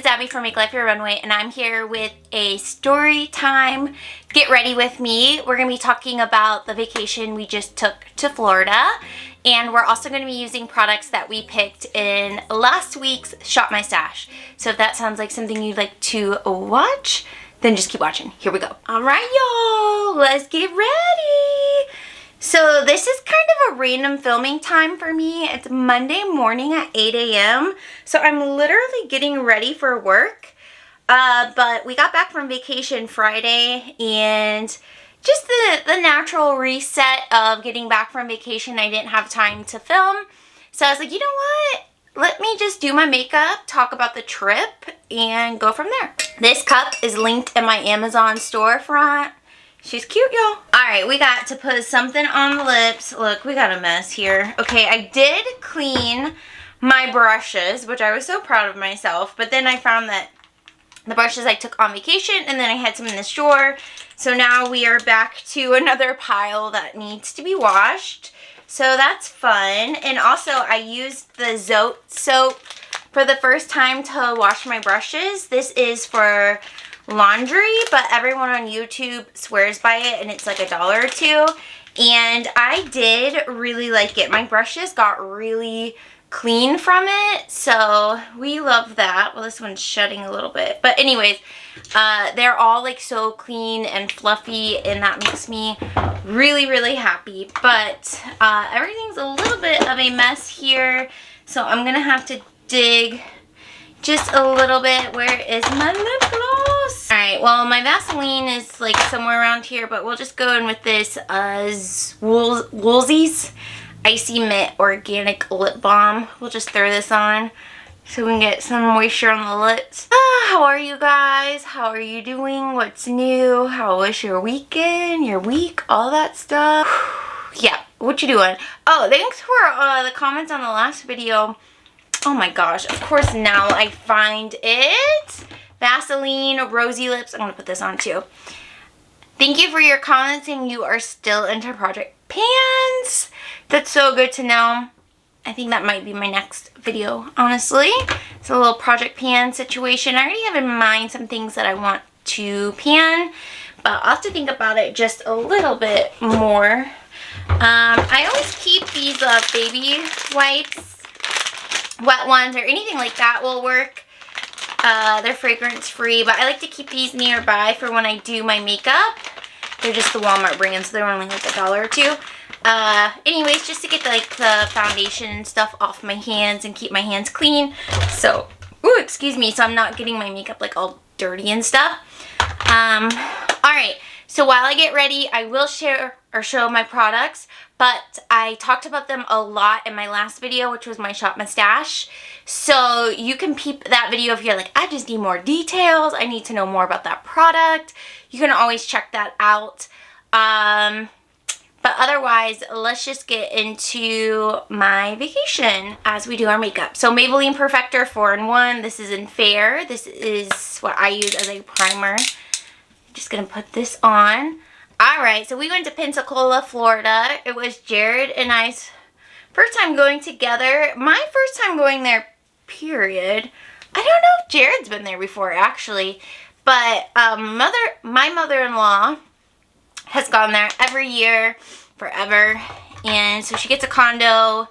it's Abby from Make Life Your Runway, and I'm here with a story time. Get ready with me. We're going to be talking about the vacation we just took to Florida, and we're also going to be using products that we picked in last week's Shop My Stash. So if that sounds like something you'd like to watch, then just keep watching. Here we go. All right, y'all, let's get ready. So this is kind of a random filming time for me. It's Monday morning at 8 a.m. So I'm literally getting ready for work. But we got back from vacation Friday, and just the natural reset of getting back from vacation, I didn't have time to film. So I was like, you know what? Let me just do my makeup, talk about the trip, and go from there. This cup is linked in my Amazon storefront. She's cute, y'all. Alright, we got to put something on the lips. Look, we got a mess here. Okay, I did clean my brushes, which I was so proud of myself. But then I found that the brushes I took on vacation, and then I had some in this drawer. So now we are back to another pile that needs to be washed. So that's fun. And also, I used the Zote soap for the first time to wash my brushes. This is for laundry, but everyone on YouTube swears by it, and it's like $1 or $2. And I did really like it. My brushes got really clean from it, so we love that. Well, this one's shedding a little bit, but anyways, they're all like so clean and fluffy, and that makes me really happy. But everything's a little bit of a mess here, so I'm gonna have to dig just a little bit. Where is my lip gloss? Alright, well, my Vaseline is like somewhere around here, but we'll just go in with this Woolsey's Icy Mint Organic Lip Balm. We'll just throw this on so we can get some moisture on the lips. How are you guys? How are you doing? What's new? How was your weekend, your week, all that stuff? Yeah, what you doing? Oh, thanks for the comments on the last video. Oh my gosh, of course now I find it. Vaseline Rosy Lips. I'm going to put this on too. Thank you for your comments saying you are still into project pans. That's so good to know. I think that might be my next video, honestly. It's a little project pan situation. I already have in mind some things that I want to pan, but I'll have to think about it just a little bit more. I always keep these baby wipes. Wet ones or anything like that will work. They're fragrance free, but I like to keep these nearby for when I do my makeup. They're just the Walmart brand, so they're only like $1 or $2. Anyways, just to get the foundation and stuff off my hands and keep my hands clean. So, ooh, excuse me, so I'm not getting my makeup like all dirty and stuff. Alright, so while I get ready, I will share or show my products, but I talked about them a lot in my last video, which was my Shop My Stash. So you can peep that video if you're like, I just need more details, I need to know more about that product. You can always check that out. But otherwise, let's just get into my vacation as we do our makeup. So Maybelline Perfector 4-in-1. This is in Fair. This is what I use as a primer. I'm just going to put this on. Alright, so we went to Pensacola, Florida. It was Jared and I's first time going together. My first time going there, period. I don't know if Jared's been there before, actually. But my mother-in-law has gone there every year, forever. And so she gets a condo,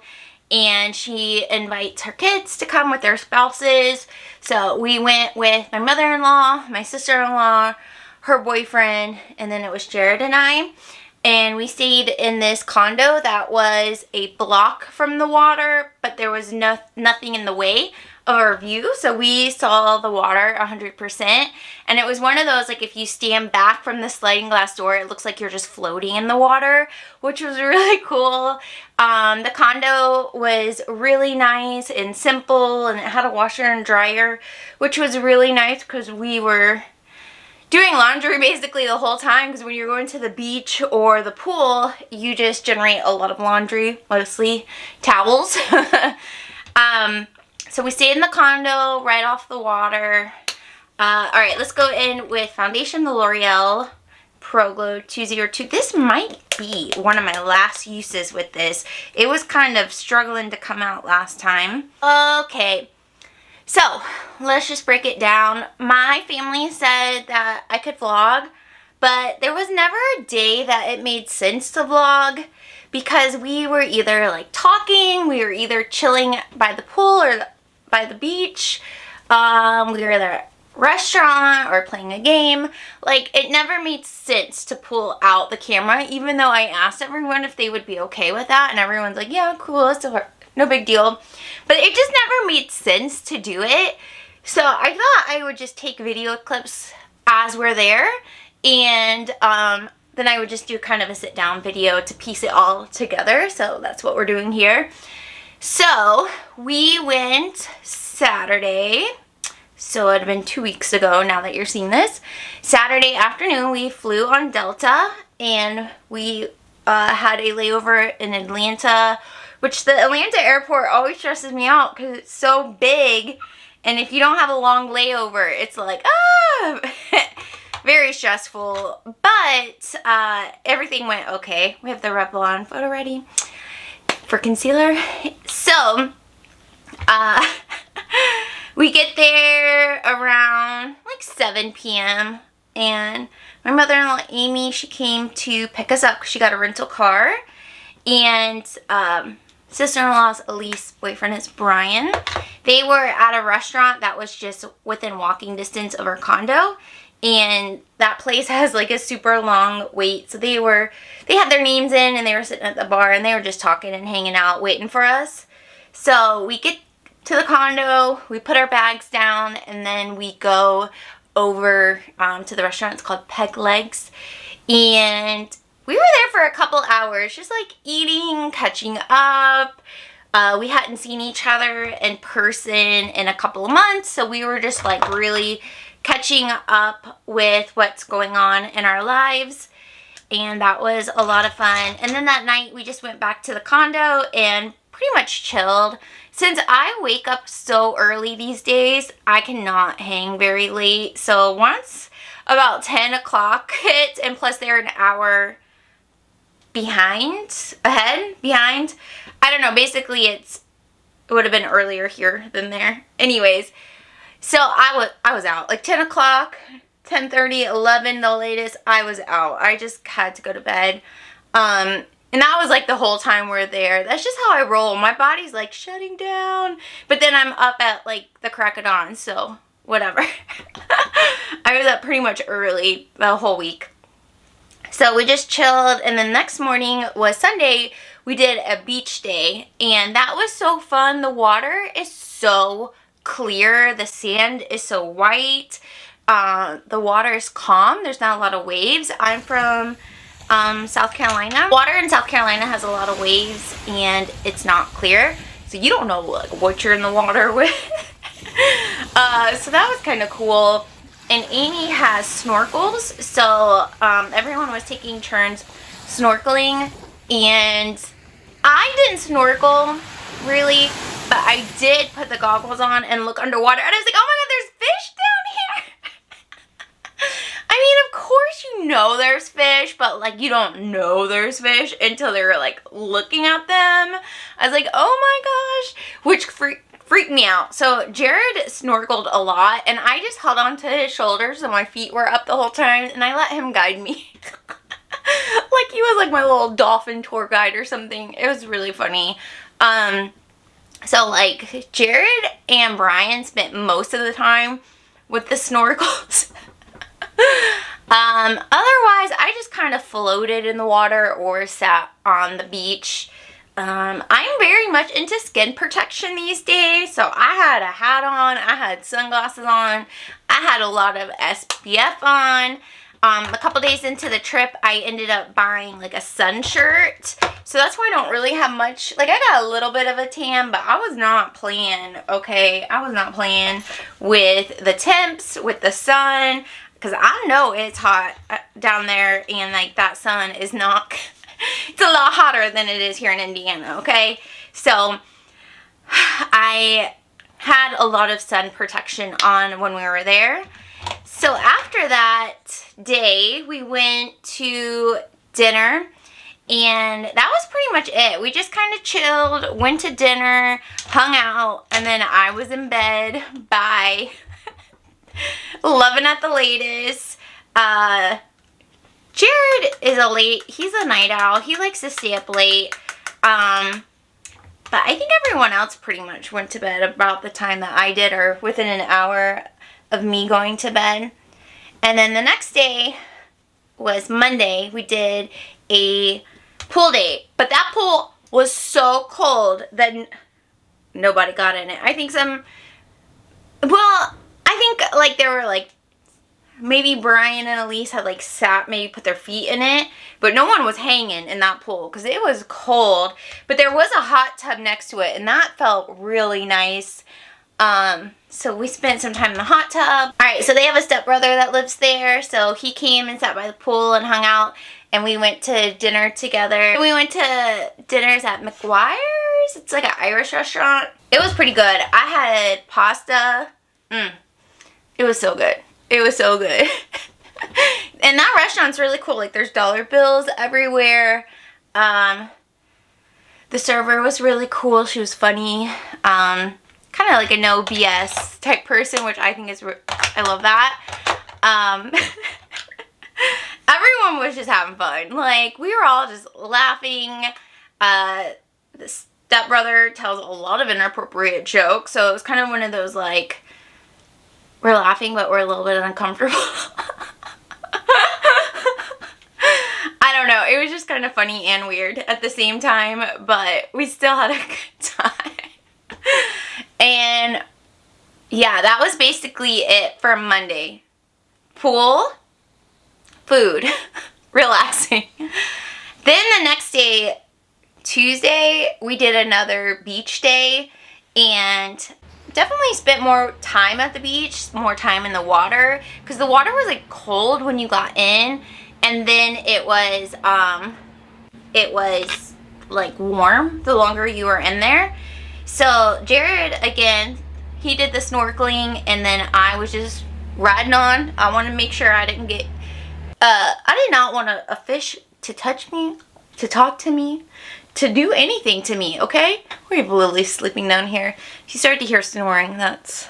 and she invites her kids to come with their spouses. So we went with my mother-in-law, my sister-in-law, her boyfriend, and then it was Jared and I. And we stayed in this condo that was a block from the water, but there was nothing in the way of our view, so we saw the water 100%. And it was one of those, like, if you stand back from the sliding glass door, it looks like you're just floating in the water, which was really cool. The condo was really nice and simple, and it had a washer and dryer, which was really nice because we were doing laundry basically the whole time, because when you're going to the beach or the pool, you just generate a lot of laundry, mostly towels. So we stayed in the condo right off the water. Alright, let's go in with foundation, the L'Oreal Pro Glow 202. This might be one of my last uses with this. It was kind of struggling to come out last time. Okay, So, let's just break it down. My family said that I could vlog, but there was never a day that it made sense to vlog because we were either like talking, we were either chilling by the pool or by the beach, we were at a restaurant or playing a game. Like, it never made sense to pull out the camera, even though I asked everyone if they would be okay with that, and everyone's like, yeah, cool, it's no big deal. But it just never made sense to do it. So I thought I would just take video clips as we're there, and then I would just do kind of a sit down video to piece it all together. So that's what we're doing here. So we went Saturday, so it had been 2 weeks ago now that you're seeing this. Saturday afternoon we flew on Delta, and we had a layover in Atlanta, which the Atlanta airport always stresses me out because it's so big, and if you don't have a long layover, it's like, very stressful. But everything went okay. We have the Revlon photo ready for concealer. So we get there around like 7 p.m. and my mother-in-law Amy, she came to pick us up because she got a rental car, and sister-in-law's Elise boyfriend is Brian. They were at a restaurant that was just within walking distance of our condo, and that place has like a super long wait. So they had their names in, and they were sitting at the bar, and they were just talking and hanging out waiting for us. So we get to the condo, we put our bags down, and then we go over to the restaurant. It's called Peg Legs, and we were there for a couple hours, just like eating, catching up. We hadn't seen each other in person in a couple of months, so we were just like really catching up with what's going on in our lives, and that was a lot of fun. And then that night we just went back to the condo and pretty much chilled. Since I wake up so early these days, I cannot hang very late. So once about 10 o'clock hits, and plus they're an hour behind. I don't know, basically it would have been earlier here than there. Anyways, so I was out like 10 o'clock, 10:30, 11 the latest. I was out. I just had to go to bed. And that was like the whole time we're there. That's just how I roll. My body's like shutting down, but then I'm up at like the crack of dawn, so whatever. I was up pretty much early the whole week. So we just chilled, and then next morning was Sunday. We did a beach day, and that was so fun. The water is so clear. The sand is so white. The water is calm. There's not a lot of waves. I'm from South Carolina. Water in South Carolina has a lot of waves, and it's not clear, so you don't know like what you're in the water with. So that was kind of cool. And Amy has snorkels, so everyone was taking turns snorkeling, and I didn't snorkel really, but I did put the goggles on and look underwater, and I was like, oh my god, there's fish down here. I mean, of course you know there's fish, but like you don't know there's fish until they're like looking at them. I was like, oh my gosh, which freaked me out. So Jared snorkeled a lot, and I just held on to his shoulders so my feet were up the whole time, and I let him guide me. Like he was like my little dolphin tour guide or something. It was really funny. So like Jared and Brian spent most of the time with the snorkels. Otherwise I just kind of floated in the water or sat on the beach. I'm very much into skin protection these days, so I had a hat on, I had sunglasses on, I had a lot of SPF on. A couple days into the trip, I ended up buying like a sun shirt, so that's why I don't really have much. Like I got a little bit of a tan, but I was not playing, okay? I was not playing with the temps, with the sun, because I know it's hot down there, and like that sun is not... It's a lot hotter than it is here in Indiana, okay? So I had a lot of sun protection on when we were there. So after that day, we went to dinner, And that was pretty much it. We just kind of chilled, went to dinner, hung out, and then I was in bed by 11 at the latest. Jared is he's a night owl. He likes to stay up late. But I think everyone else pretty much went to bed about the time that I did, or within an hour of me going to bed. And then the next day was Monday. We did a pool date. But that pool was so cold that nobody got in it. I think like there were like, maybe Brian and Elise had like maybe put their feet in it, but no one was hanging in that pool because it was cold. But there was a hot tub next to it, and that felt really nice. So we spent some time in the hot tub. Alright, so they have a stepbrother that lives there, so he came and sat by the pool and hung out, and we went to dinner together. We went to dinners at McGuire's. It's like an Irish restaurant. It was pretty good. I had pasta. It was so good. It was so good. And that restaurant's really cool. Like, there's dollar bills everywhere. The server was really cool. She was funny. Kind of like a no BS type person, which I think is, I love that. Everyone was just having fun. Like, we were all just laughing. The stepbrother tells a lot of inappropriate jokes. So it was kind of one of those, like, we're laughing, but we're a little bit uncomfortable. I don't know. It was just kind of funny and weird at the same time, but we still had a good time. And yeah, that was basically it for Monday. Pool, food, relaxing. Then the next day, Tuesday, we did another beach day, and definitely spent more time at the beach, more time in the water, because the water was like cold when you got in, and then it was like warm the longer you were in there. So Jared, again, he did the snorkeling, and then I was just riding on. I wanted to make sure I didn't get I did not want a fish to touch me, to talk to me, to do anything to me, okay? We have Lily sleeping down here. If you start to hear snoring, that's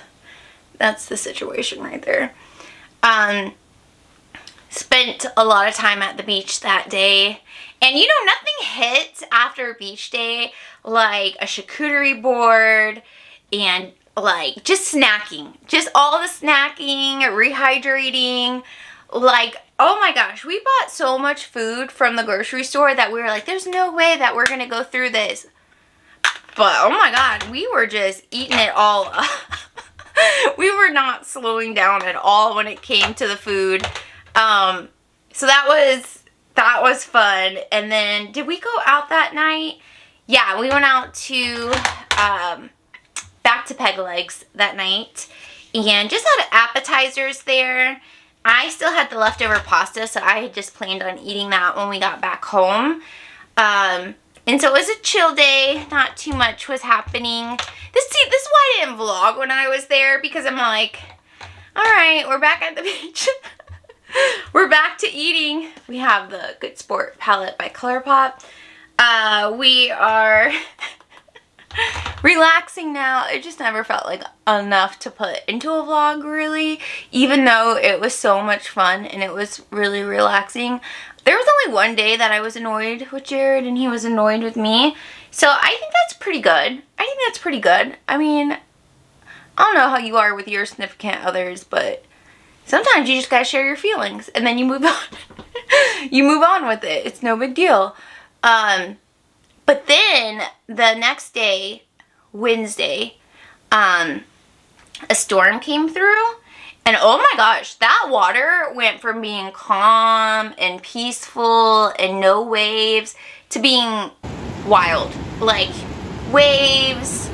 the situation right there. Spent a lot of time at the beach that day. And you know, nothing hits after a beach day like a charcuterie board and like just snacking. Just all the snacking, rehydrating. Like, oh my gosh, we bought so much food from the grocery store that we were like, there's no way that we're gonna go through this. But oh my god, we were just eating it all up. We were not slowing down at all when it came to the food. So that was fun. And then did we go out that night? Yeah, we went out to back to Peg Legs that night and just had appetizers there. I still had the leftover pasta, so I had just planned on eating that when we got back home. And so it was a chill day. Not too much was happening. This is why I didn't vlog when I was there, because I'm like, all right, we're back at the beach. We're back to eating. We have the Good Sport palette by ColourPop. We are relaxing now. It just never felt like enough to put into a vlog, really, even though it was so much fun and it was really relaxing. There was only one day that I was annoyed with Jared and he was annoyed with me. So I think that's pretty good. I think that's pretty good. I mean, I don't know how you are with your significant others, but sometimes you just gotta share your feelings and then you move on. You move on with it. It's no big deal. But then the next day, Wednesday, a storm came through, and oh my gosh, that water went from being calm and peaceful and no waves to being wild. Like, waves,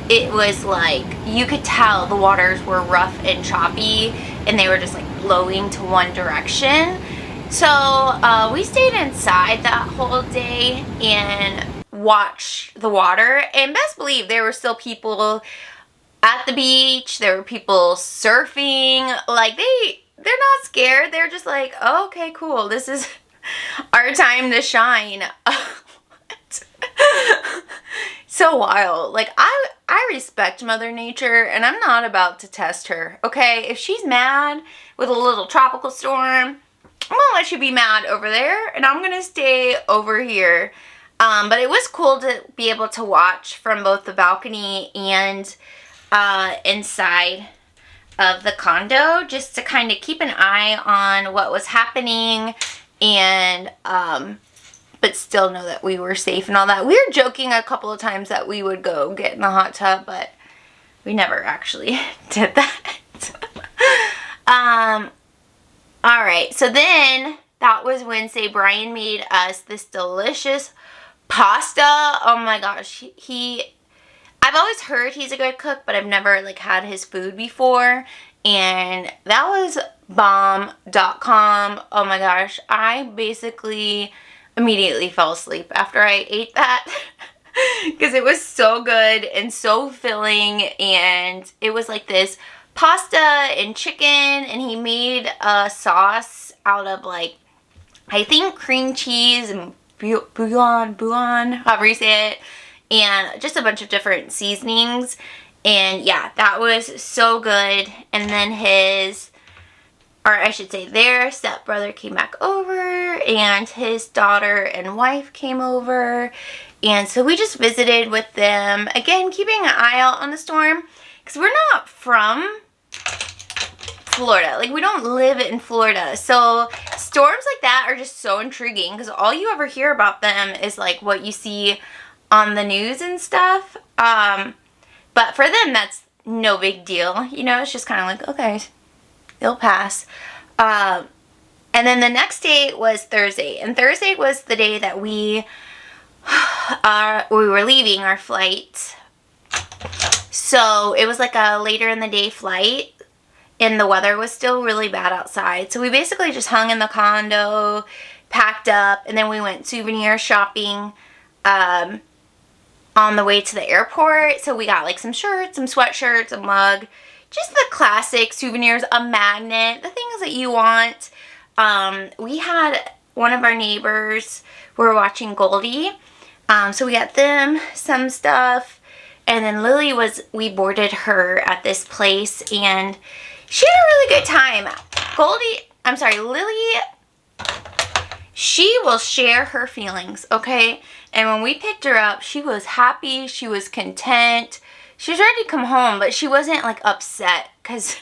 it was like, you could tell the waters were rough and choppy, and they were just like blowing to one direction. So we stayed inside that whole day and watched the water, and best believe there were still people at the beach. There were people surfing. Like, they're not scared. They're just like, oh, okay, cool, this is Our time to shine. What? So wild. Like, I respect Mother Nature, and I'm not about to test her, okay? If she's mad with a little tropical storm, I'm gonna let you be mad over there, and I'm gonna stay over here. But it was cool to be able to watch from both the balcony and inside of the condo, just to kind of keep an eye on what was happening, and but still know that we were safe and all that. We were joking a couple of times that we would go get in the hot tub, but we never actually did that. Alright, so then that was Wednesday. Brian made us this delicious pasta. Oh my gosh, I've always heard he's a good cook, but I've never like had his food before, and that was bomb.com. Oh my gosh, I basically immediately fell asleep after I ate that because it was so good and so filling, and it was like this pasta and chicken, and he made a sauce out of like, I think cream cheese and bouillon, however you say it, and just a bunch of different seasonings. And yeah, that was so good. And then their stepbrother came back over, and his daughter and wife came over, and so we just visited with them, again keeping an eye out on the storm, because we're not from Florida. Like, we don't live in Florida, so storms like that are just so intriguing, because all you ever hear about them is like what you see on the news and stuff. But for them, that's no big deal, you know. It's just kind of like, okay, they'll pass. And then the next day was Thursday, and Thursday was the day that we were leaving our flight. So it was like a later in the day flight, and the weather was still really bad outside. So we basically just hung in the condo, packed up, and then we went souvenir shopping on the way to the airport. So we got like some shirts, some sweatshirts, a mug, just the classic souvenirs, a magnet, the things that you want. We had one of our neighbors, we were watching Goldie, so we got them some stuff. And then we boarded her at this place, and she had a really good time. Lily, she will share her feelings, okay? And when we picked her up, she was happy, she was content, she was ready to come home, but she wasn't like upset, because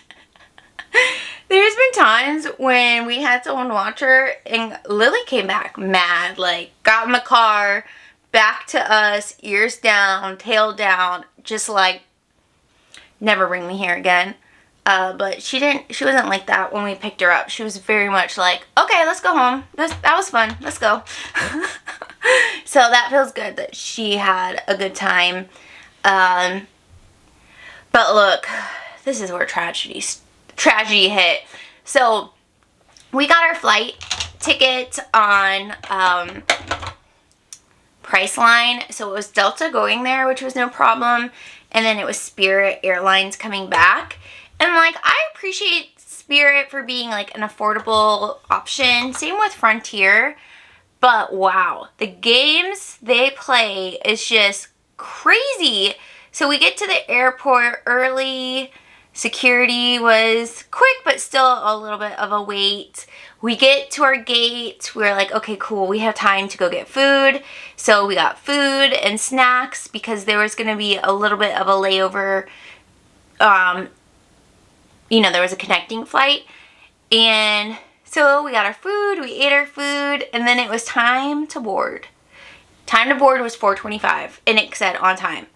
there's been times when we had someone watch her and Lily came back mad, like got in the car, back to us, ears down, tail down, just like, never bring me here again. But she wasn't like that when we picked her up. She was very much like, okay, let's go home. That was fun. Let's go. So that feels good that she had a good time. But look, this is where tragedy hit. So we got our flight ticket on Priceline. So it was Delta going there, which was no problem. And then it was Spirit Airlines coming back. And like, I appreciate Spirit for being like an affordable option. Same with Frontier. But wow, the games they play is just crazy. So we get to the airport early. Security was quick, but still a little bit of a wait. We get to our gate. We're like, okay, cool. We have time to go get food. So we got food and snacks because there was going to be a little bit of a layover. You know, there was a connecting flight. And so we got our food, we ate our food, and then it was time to board. Time to board was 4:25, and it said on time.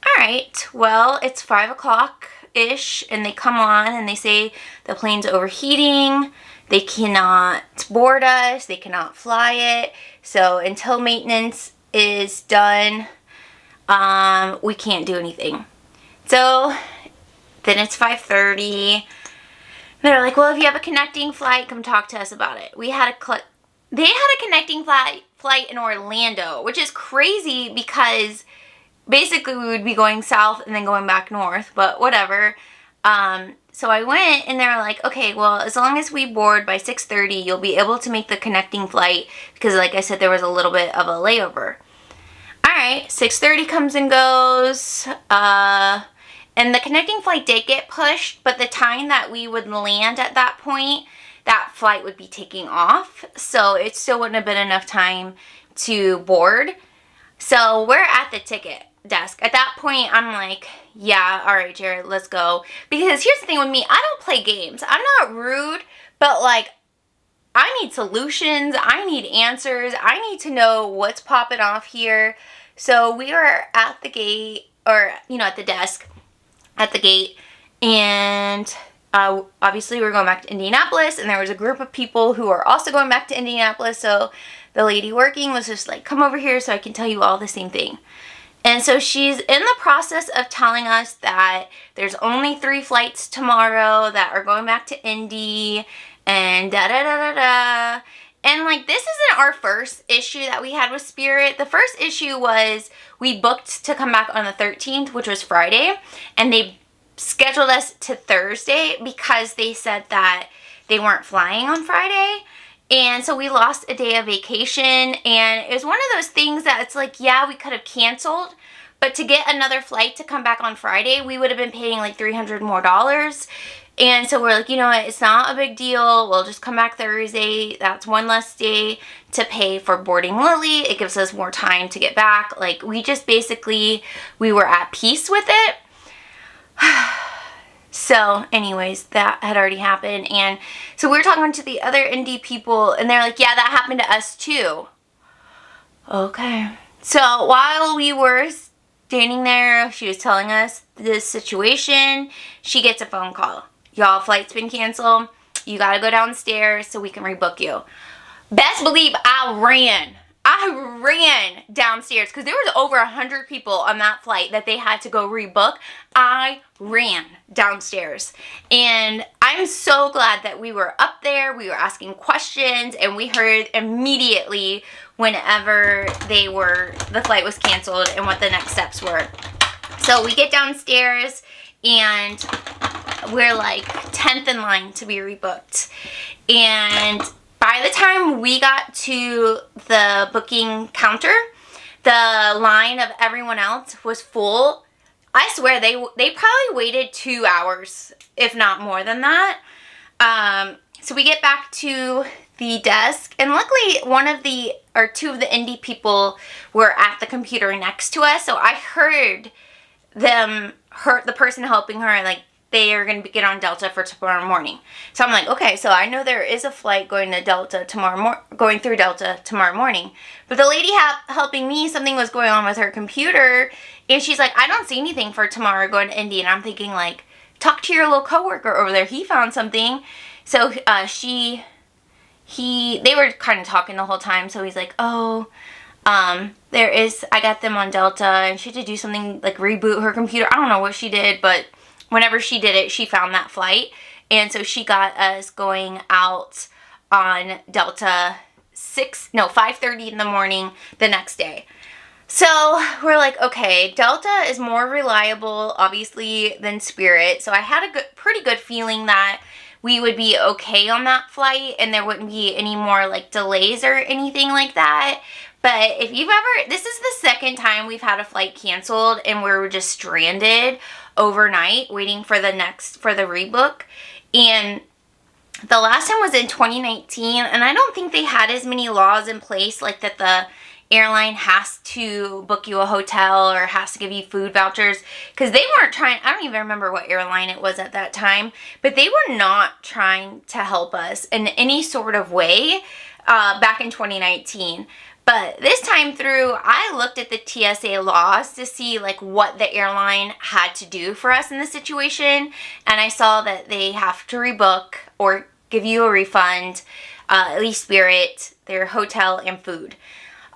Alright, well, it's 5 o'clock-ish, and they come on and they say the plane's overheating, they cannot board us, they cannot fly it, so until maintenance is done, we can't do anything. So then it's 5:30. They're like, well, if you have a connecting flight, come talk to us about it. They had a connecting flight in Orlando, which is crazy because basically we would be going south and then going back north, but whatever. So I went and they were like, okay, well, as long as we board by 6:30, you'll be able to make the connecting flight because like I said, there was a little bit of a layover. All right, 6:30 comes and goes. And the connecting flight did get pushed, but the time that we would land at that point, that flight would be taking off. So it still wouldn't have been enough time to board. So we're at the ticket desk. At that point, I'm like, yeah, all right, Jared, let's go. Because here's the thing with me, I don't play games. I'm not rude, but like, I need solutions. I need answers. I need to know what's popping off here. So we were at the gate, or, at the desk, at the gate, and obviously we were going back to Indianapolis, and there was a group of people who were also going back to Indianapolis, so the lady working was just like, come over here so I can tell you all the same thing. And so she's in the process of telling us that there's only 3 flights tomorrow that are going back to Indy, and da-da-da-da-da. And like, this isn't our first issue that we had with Spirit. The first issue was we booked to come back on the 13th, which was Friday, and they scheduled us to Thursday because they said that they weren't flying on Friday. And so we lost a day of vacation, and it was one of those things that it's like, yeah, we could have canceled, but to get another flight to come back on Friday, we would have been paying like $300 more. And so we're like, you know what, it's not a big deal. We'll just come back Thursday. That's one less day to pay for boarding Lily. It gives us more time to get back. Like, we just basically, we were at peace with it. So anyways, that had already happened. And so we were talking to the other indie people, and they're like, yeah, that happened to us too. Okay. So while we were standing there, she was telling us this situation, she gets a phone call. Y'all, flight's been canceled. You gotta go downstairs so we can rebook you. Best believe I ran downstairs because there was over 100 people on that flight that they had to go rebook. I ran downstairs, and I'm so glad that we were up there. We were asking questions, and we heard immediately whenever the flight was canceled and what the next steps were. So we get downstairs, and we're like 10th in line to be rebooked. And by the time we got to the booking counter, the line of everyone else was full. I swear they probably waited 2 hours, if not more than that. So we get back to the desk, and luckily two of the indie people were at the computer next to us. So I heard the person helping her, like, they are going to get on Delta for tomorrow morning. So I'm like, okay, so I know there is a flight going through Delta tomorrow morning. But the lady helping me, something was going on with her computer, and she's like, I don't see anything for tomorrow going to Indy. And I'm thinking, like, talk to your little coworker over there. He found something. So they were kind of talking the whole time. So he's like, I got them on Delta, and she had to do something like reboot her computer. I don't know what she did, but whenever she did it, she found that flight. And so she got us going out on Delta 5:30 in the morning the next day. So we're like, okay, Delta is more reliable, obviously, than Spirit. So I had a pretty good feeling that we would be okay on that flight and there wouldn't be any more like delays or anything like that. But if you've this is the second time we've had a flight canceled and we're just stranded overnight waiting for the rebook. And the last time was in 2019, and I don't think they had as many laws in place, like that the airline has to book you a hotel or has to give you food vouchers, because they weren't trying. I don't even remember what airline it was at that time, but they were not trying to help us in any sort of way back in 2019. But this time through, I looked at the TSA laws to see like what the airline had to do for us in this situation. And I saw that they have to rebook or give you a refund, at least Spirit, their hotel and food.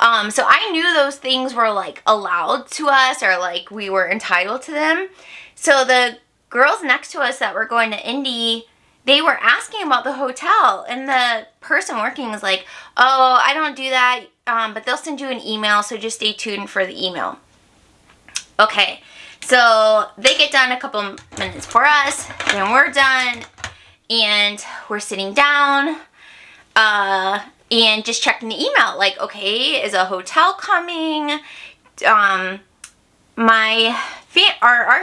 So I knew those things were like allowed to us or like we were entitled to them. So the girls next to us that were going to Indy, they were asking about the hotel, and the person working was like, oh, I don't do that, but they'll send you an email, so just stay tuned for the email. Okay, So they get done a couple minutes before us, then we're done, and we're sitting down, and just checking the email. Like, okay, is a hotel coming? Our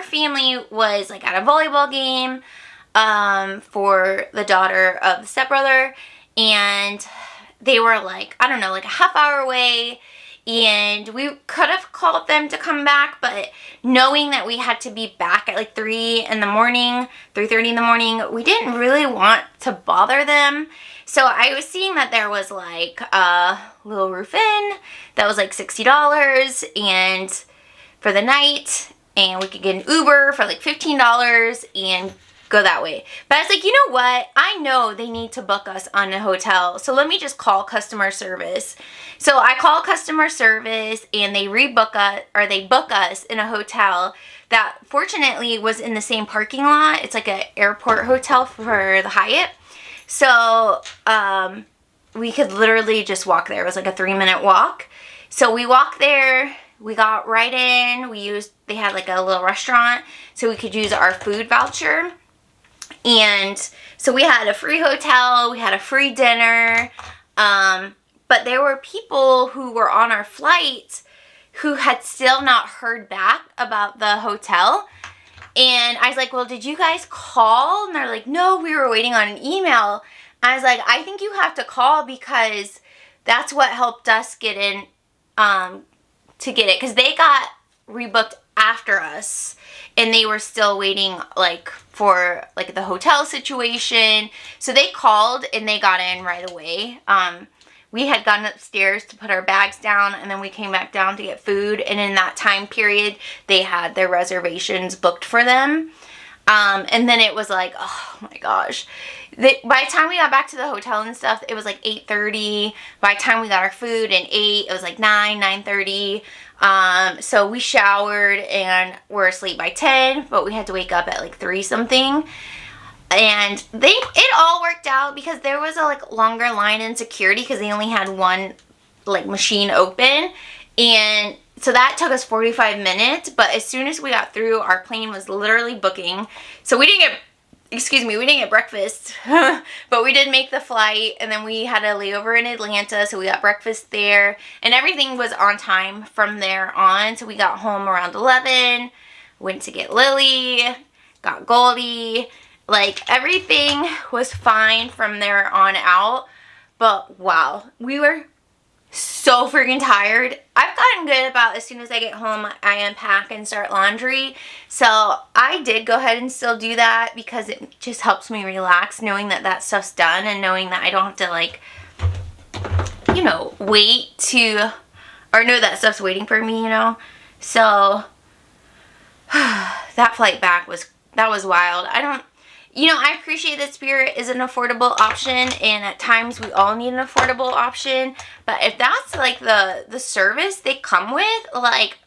family was like at a volleyball game, for the daughter of the stepbrother, and they were like, I don't know, like a half hour away, and we could have called them to come back, but knowing that we had to be back at like 3:30 in the morning, we didn't really want to bother them. So I was seeing that there was like a little roof in that was like $60 and for the night, and we could get an Uber for like $15 and go that way. But I was like, you know what? I know they need to book us on a hotel, so let me just call customer service. So I call customer service, and they book us in a hotel that fortunately was in the same parking lot. It's like an airport hotel for the Hyatt. So we could literally just walk there. It was like a 3-minute walk. So we walked there. We got right in. They had like a little restaurant, so we could use our food voucher. And so we had a free hotel, we had a free dinner, but there were people who were on our flight who had still not heard back about the hotel. And I was like, well, did you guys call? And they're like, no, we were waiting on an email. I was like, I think you have to call, because that's what helped us get in, to get it. Because they got rebooked after us, and they were still waiting like for like the hotel situation. So they called and they got in right away. We had gone upstairs to put our bags down, and then we came back down to get food, and in that time period they had their reservations booked for them. And then it was like, oh my gosh. By the time we got back to the hotel and stuff, it was like 8:30. By the time we got our food and ate, it was like 9:30. So we showered and were asleep by 10, but we had to wake up at like 3 something. And it all worked out, because there was a like longer line in security, because they only had one like machine open. And so that took us 45 minutes, but as soon as we got through, our plane was literally booking. So we didn't get breakfast, but we did make the flight, and then we had a layover in Atlanta, so we got breakfast there, and everything was on time from there on. So we got home around 11, went to get Lily, got Goldie, like everything was fine from there on out. But wow, we were so freaking tired. I've gotten good about, as soon as I get home, I unpack and start laundry. So I did go ahead and still do that, because it just helps me relax knowing that that stuff's done, and knowing that I don't have to like, you know, wait to, or know that stuff's waiting for me, you know. So that flight back was wild. I appreciate that Spirit is an affordable option, and at times we all need an affordable option. But if that's like the service they come with, like,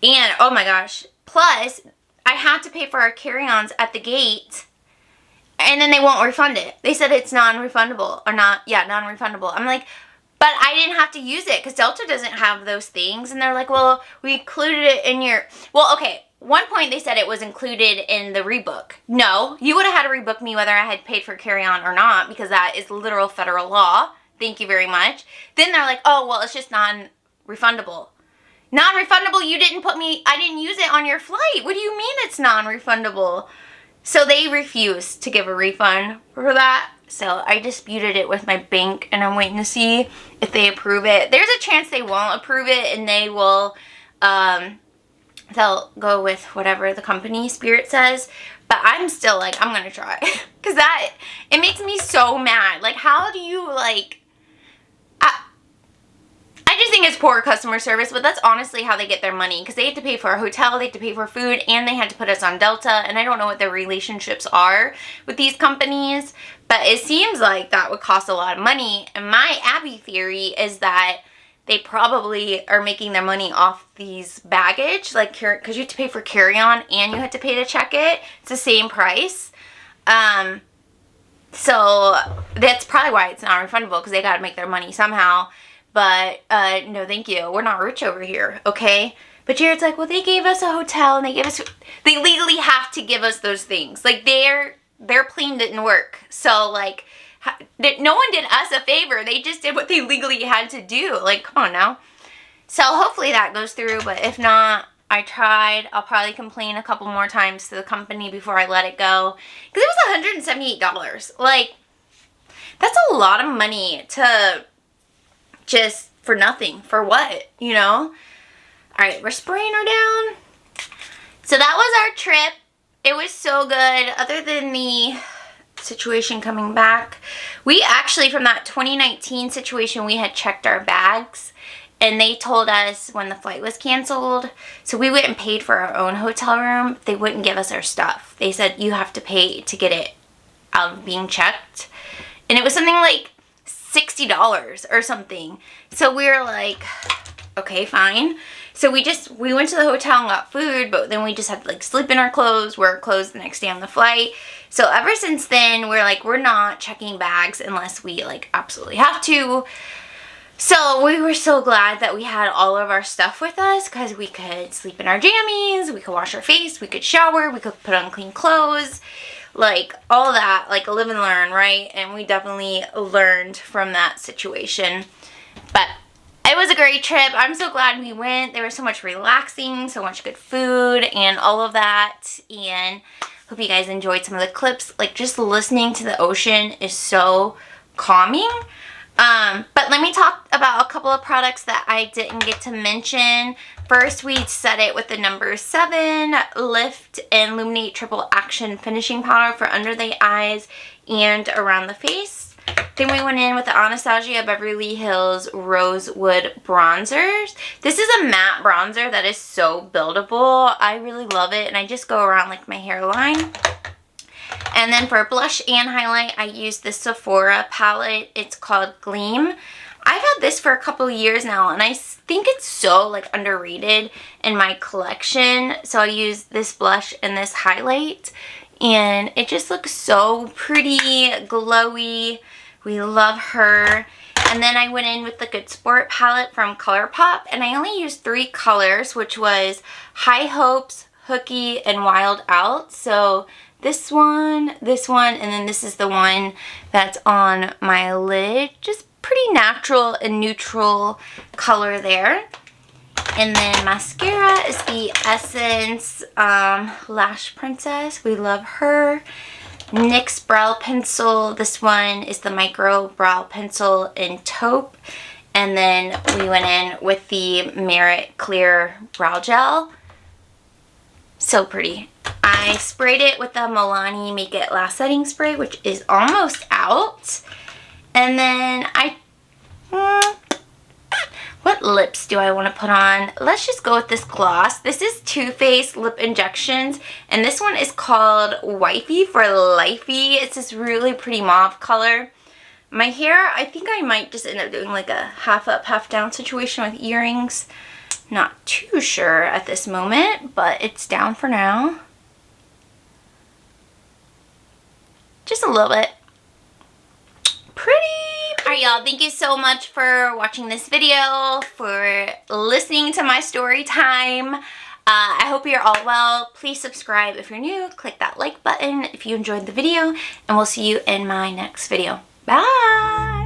And oh my gosh, plus I had to pay for our carry-ons at the gate, and then they won't refund it. They said it's non-refundable, or non-refundable. I'm like, but I didn't have to use it, because Delta doesn't have those things. And they're like, well, we included it in your, well, okay. One point they said it was included in the rebook. No, you would have had to rebook me whether I had paid for carry-on or not, because that is literal federal law. Thank you very much. Then they're like, oh, well, it's just non-refundable. Non-refundable, I didn't use it on your flight. What do you mean it's non-refundable? So they refused to give a refund for that. So I disputed it with my bank, and I'm waiting to see if they approve it. There's a chance they won't approve it, and they will, they'll go with whatever the company Spirit says. But I'm still like, I'm gonna try. Because it makes me so mad. Like, how do you, like, I just think it's poor customer service, but that's honestly how they get their money. Because they have to pay for a hotel, they have to pay for food, and they had to put us on Delta. And I don't know what their relationships are with these companies, but it seems like that would cost a lot of money. And my Abby theory is that they probably are making their money off these baggage, like, because you have to pay for carry-on and you have to pay to check it. It's the same price. So that's probably why it's not refundable, because they got to make their money somehow. But no, thank you. We're not rich over here, okay? But Jared's like, well, they gave us a hotel and they legally have to give us those things. Like their plane didn't work. So like, no one did us a favor. They just did what they legally had to do. Like, come on now. So hopefully that goes through, but if not, I tried. I'll probably complain a couple more times to the company before I let it go. Because it was $178. Like, that's a lot of money to just, for nothing. For what, you know? Alright, we're spraying her down. So that was our trip. It was so good. Other than the situation coming back. We actually, from that 2019 situation, we had checked our bags. And they told us when the flight was canceled, so we went and paid for our own hotel room. They wouldn't give us our stuff. They said, you have to pay to get it out of being checked. And it was something like $60 or something. So we were like, okay, fine. So we went to the hotel and got food, but then we just had to like sleep in our clothes, wear clothes the next day on the flight. So ever since then, we're like, we're not checking bags unless we like absolutely have to. So we were so glad that we had all of our stuff with us because we could sleep in our jammies, we could wash our face, we could shower, we could put on clean clothes, like all that, like live and learn, right? And we definitely learned from that situation. But it was a great trip. I'm so glad we went. There was so much relaxing, so much good food and all of that. And hope you guys enjoyed some of the clips. Like just listening to the ocean is so calming. But let me talk about a couple of products that I didn't get to mention. First, we set it with the number 7 Lift and Illuminate Triple Action Finishing Powder for under the eyes and around the face. Then we went in with the Anastasia Beverly Hills Rosewood Bronzers. This is a matte bronzer that is so buildable. I really love it, and I just go around like my hairline. And then for blush and highlight, I use the Sephora palette. It's called Gleam. I've had this for a couple of years now, and I think it's so like underrated in my collection. So I use this blush and this highlight, and it just looks so pretty, glowy. We love her. And then I went in with the Good Sport palette from ColourPop, and I only used 3 colors, which was High Hopes, Hooky, and Wild Out. So this one, and then this is the one that's on my lid. Just pretty natural and neutral color there. And then mascara is the Essence Lash Princess. We love her. NYX brow pencil. This one is the Micro Brow Pencil in Taupe. And then we went in with the Merit Clear Brow Gel. So pretty. I sprayed it with the Milani Make It Last Setting Spray, which is almost out. And then what lips do I want to put on? Let's just go with this gloss. This is Too Faced Lip Injections, and this one is called Wifey for Lifey. It's this really pretty mauve color. My hair, I think I might just end up doing like a half up, half down situation with earrings. Not too sure at this moment, but it's down for now. Just a little bit. Pretty. Alright y'all, thank you so much for watching this video, for listening to my story time. I hope you're all well. Please subscribe if you're new. Click that like button if you enjoyed the video, and we'll see you in my next video. Bye!